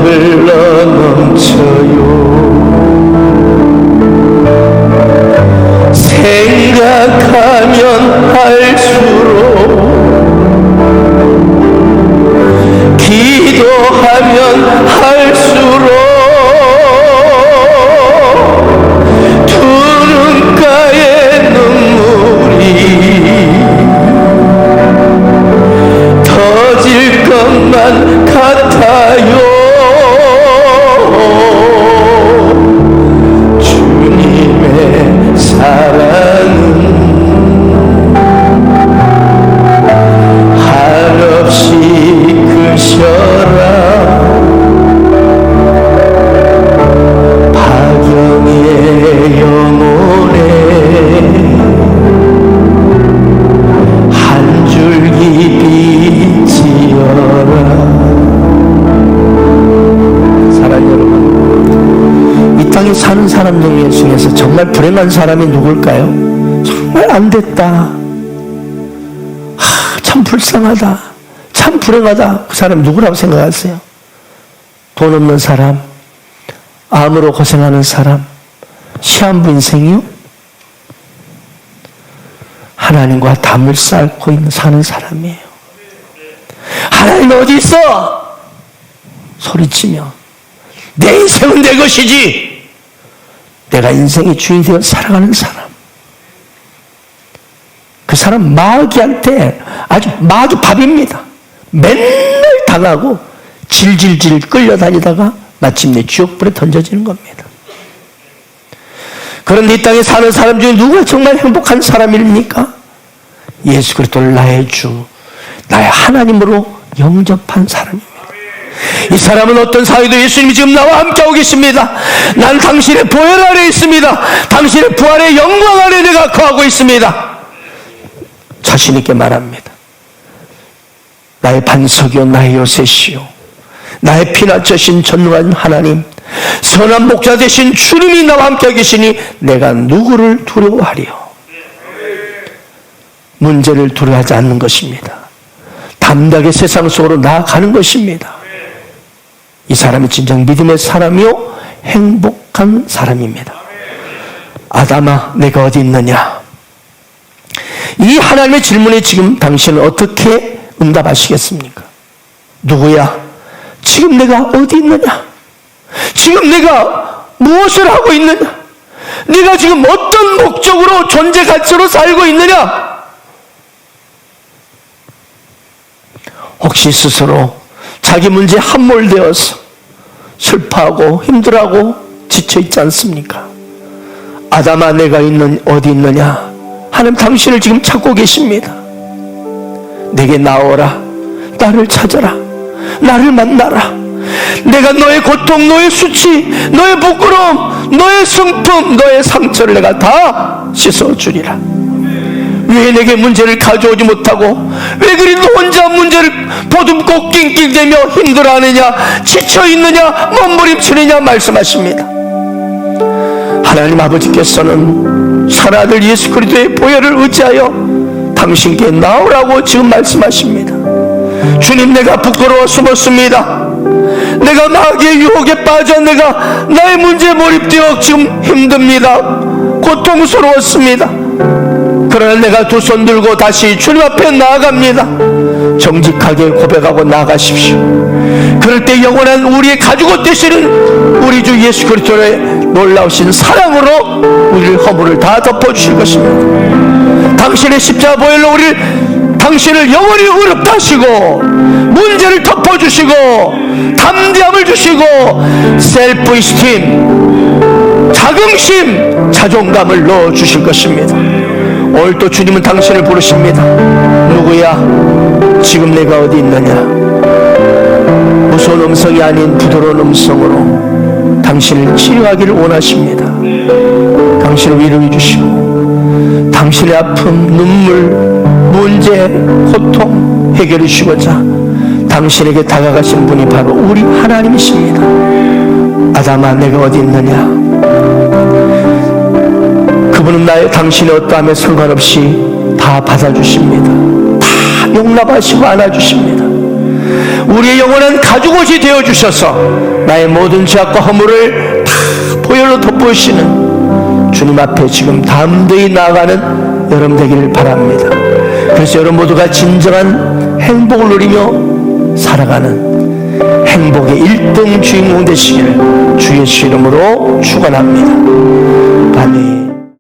흘러 넘쳐요. 생각하면 할수록, 기도하면 할수록 두 눈가에 눈물이 터질 것만 같아요. 주님의 사랑은 한없이 크셔라. 파경의 영혼에 한 줄기 빛이여라. 사랑하는 여러분, 이 땅에 사는 사람 중에서 정말 불행한 사람이 누굴까요? 정말 안 됐다, 참 불쌍하다, 참 불행하다, 그 사람 누구라고 생각하세요? 돈 없는 사람, 암으로 고생하는 사람, 시한부 인생이요? 하나님과 담을 쌓고 있는 사는 사람이에요. 하나님 어디 있어? 소리치며 내 인생은 내 것이지, 내가 인생의 주인이 되어 살아가는 사람, 그 사람 마귀한테 아주 밥입니다. 맨날 당하고 질질질 끌려다니다가 마침내 지옥불에 던져지는 겁니다. 그런데 이 땅에 사는 사람 중에 누가 정말 행복한 사람입니까? 예수 그리스도를 나의 주, 나의 하나님으로 영접한 사람입니다. 이 사람은 어떤 상황에도 예수님이 지금 나와 함께하고 계십니다. 난 당신의 보혈 아래 있습니다. 당신의 부활의 영광 아래 내가 거하고 있습니다. 자신 있게 말합니다. 나의 반석이요, 나의 요새시요, 나의 피난처신 전능한 하나님, 선한 목자 되신 주님이 나와 함께 계시니 내가 누구를 두려워하리요? 문제를 두려워하지 않는 것입니다. 담대하게 세상 속으로 나아가는 것입니다. 이 사람이 진정 믿음의 사람이요, 행복한 사람입니다. 아담아, 내가 어디 있느냐? 이 하나님의 질문에 지금 당신은 어떻게 응답하시겠습니까? 누구야? 지금 내가 어디 있느냐? 지금 내가 무엇을 하고 있느냐? 네가 지금 어떤 목적으로 존재 가치로 살고 있느냐? 혹시 스스로 자기 문제에 함몰되어서 슬퍼하고 힘들어하고 지쳐있지 않습니까? 아담아, 내가 어디 있느냐? 하나님 당신을 지금 찾고 계십니다. 내게 나오라, 나를 찾아라, 나를 만나라. 내가 너의 고통, 너의 수치, 너의 부끄러움, 너의 슬픔, 너의 상처를 내가 다 씻어주리라. 왜 내게 문제를 가져오지 못하고 왜 그리 너 혼자 문제를 보듬고 낑낑대며 힘들어하느냐, 지쳐있느냐, 몸부림치느냐 말씀하십니다. 하나님 아버지께서는 선아들 예수 그리스도의 보혈을 의지하여 당신께 나오라고 지금 말씀하십니다. 주님, 내가 부끄러워 숨었습니다. 내가 마귀의 유혹에 빠져 내가 나의 문제에 몰입되어 지금 힘듭니다. 고통스러웠습니다. 그러나 내가 두 손 들고 다시 주님 앞에 나아갑니다. 정직하게 고백하고 나아가십시오. 그럴 때 영원한 우리의 가죽옷 되시는 우리 주 예수 그리스도의 놀라우신 사랑으로 우리를 허물을 다 덮어주실 것입니다. 당신의 십자가 보혈로 당신을 영원히 의롭다 하시고 문제를 덮어주시고 담대함을 주시고 셀프 이스팀, 자긍심, 자존감을 넣어주실 것입니다. 오늘 또 주님은 당신을 부르십니다. 누구야? 지금 내가 어디 있느냐? 무서운 음성이 아닌 부드러운 음성으로 당신을 치유하기를 원하십니다. 당신을 위로해 주시고 당신의 아픔, 눈물, 문제, 고통 해결해 주시고자 당신에게 다가가신 분이 바로 우리 하나님이십니다. 아담아, 내가 어디 있느냐? 그분은 당신의 어떠함에 상관없이 다 받아주십니다. 다 용납하시고 안아주십니다. 우리의 영원한 가죽옷이 되어주셔서 나의 모든 죄악과 허물을 다 보혈로 덮으시는 주님 앞에 지금 담대히 나아가는 여러분 되기를 바랍니다. 그래서 여러분 모두가 진정한 행복을 누리며 살아가는 행복의 1등 주인공 되시기를 주 예수 이름으로 축원합니다. 아멘.